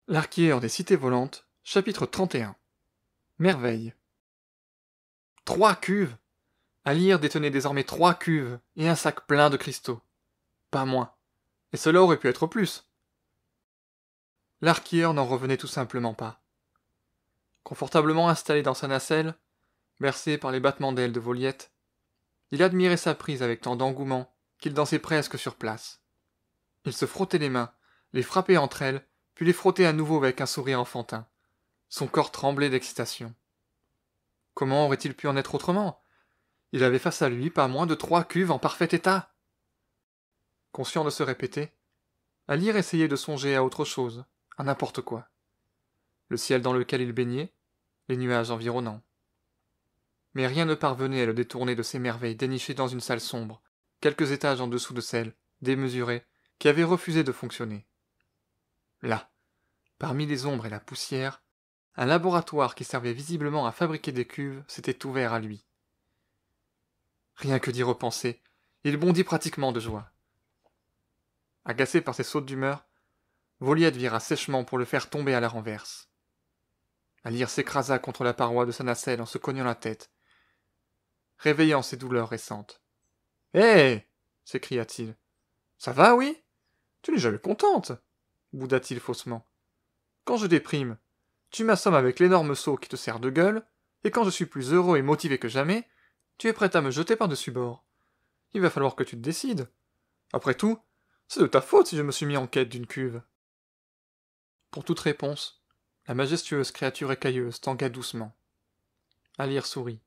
L'archière des cités volantes, chapitre 31. Merveille. 3 cuves. Alyr détenait désormais 3 cuves et un sac plein de cristaux. Pas moins. Et cela aurait pu être plus. L'archière n'en revenait tout simplement pas. Confortablement installé dans sa nacelle, bercé par les battements d'ailes de Voliette, il admirait sa prise avec tant d'engouement qu'il dansait presque sur place. Il se frottait les mains, les frappait entre elles, puis les frottait à nouveau avec un sourire enfantin. Son corps tremblait d'excitation. Comment aurait-il pu en être autrement? Il avait face à lui pas moins de 3 cuves en parfait état. Conscient de se répéter, Alyr essayait de songer à autre chose, à n'importe quoi. Le ciel dans lequel il baignait, les nuages environnants. Mais rien ne parvenait à le détourner de ces merveilles dénichées dans une salle sombre, quelques étages en dessous de celle, démesurée, qui avait refusé de fonctionner. Là, parmi les ombres et la poussière, un laboratoire qui servait visiblement à fabriquer des cuves s'était ouvert à lui. Rien que d'y repenser, il bondit pratiquement de joie. Agacé par ses sautes d'humeur, Voliette vira sèchement pour le faire tomber à la renverse. Alyr s'écrasa contre la paroi de sa nacelle en se cognant la tête, réveillant ses douleurs récentes. « Hé !» s'écria-t-il. « Ça va, oui ? Tu n'es jamais contente !» bouda-t-il faussement. « Quand je déprime, tu m'assommes avec l'énorme seau qui te sert de gueule, et quand je suis plus heureux et motivé que jamais, tu es prête à me jeter par-dessus bord. Il va falloir que tu te décides. Après tout, c'est de ta faute si je me suis mis en quête d'une cuve. » Pour toute réponse, la majestueuse créature écailleuse tangua doucement. Alyr sourit.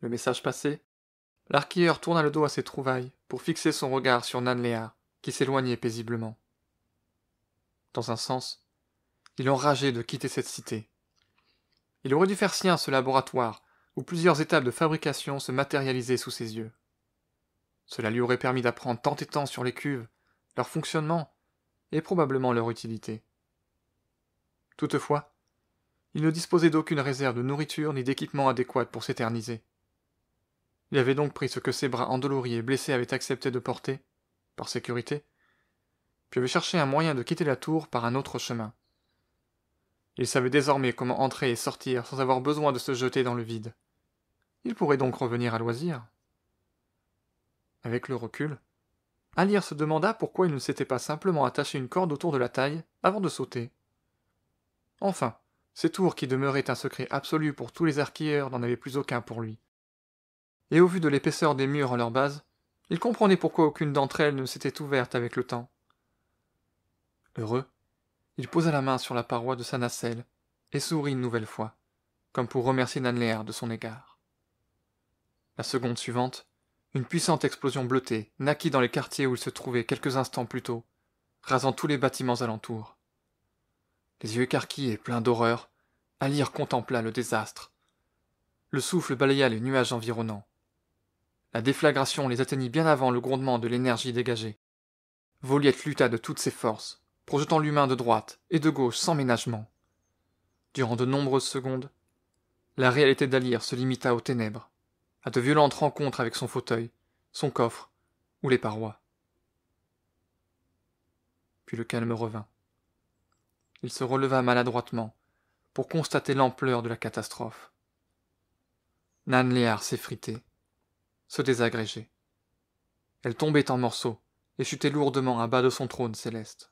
Le message passé, l'archière tourna le dos à ses trouvailles pour fixer son regard sur Nanléar, qui s'éloignait paisiblement. Dans un sens, il enrageait de quitter cette cité. Il aurait dû faire sien ce laboratoire où plusieurs étapes de fabrication se matérialisaient sous ses yeux. Cela lui aurait permis d'apprendre tant et tant sur les cuves, leur fonctionnement et probablement leur utilité. Toutefois, il ne disposait d'aucune réserve de nourriture ni d'équipement adéquat pour s'éterniser. Il avait donc pris ce que ses bras endoloris et blessés avaient accepté de porter, par sécurité, puis avait cherché un moyen de quitter la tour par un autre chemin. Il savait désormais comment entrer et sortir sans avoir besoin de se jeter dans le vide. Il pourrait donc revenir à loisir. Avec le recul, Alyr se demanda pourquoi il ne s'était pas simplement attaché une corde autour de la taille avant de sauter. Enfin, ces tours qui demeuraient un secret absolu pour tous les archieurs n'en avaient plus aucun pour lui. Et au vu de l'épaisseur des murs à leur base, il comprenait pourquoi aucune d'entre elles ne s'était ouverte avec le temps. Heureux, il posa la main sur la paroi de sa nacelle et sourit une nouvelle fois, comme pour remercier Nanléar de son égard. La seconde suivante, une puissante explosion bleutée naquit dans les quartiers où il se trouvait quelques instants plus tôt, rasant tous les bâtiments alentours. Les yeux écarquillés et pleins d'horreur, Alyr contempla le désastre. Le souffle balaya les nuages environnants. La déflagration les atteignit bien avant le grondement de l'énergie dégagée. Voliette lutta de toutes ses forces, projetant l'humain de droite et de gauche sans ménagement. Durant de nombreuses secondes, la réalité d'Alyr se limita aux ténèbres, à de violentes rencontres avec son fauteuil, son coffre ou les parois. Puis le calme revint. Il se releva maladroitement pour constater l'ampleur de la catastrophe. Nanléar s'effritait, se désagrégeait. Elle tombait en morceaux et chutait lourdement à bas de son trône céleste.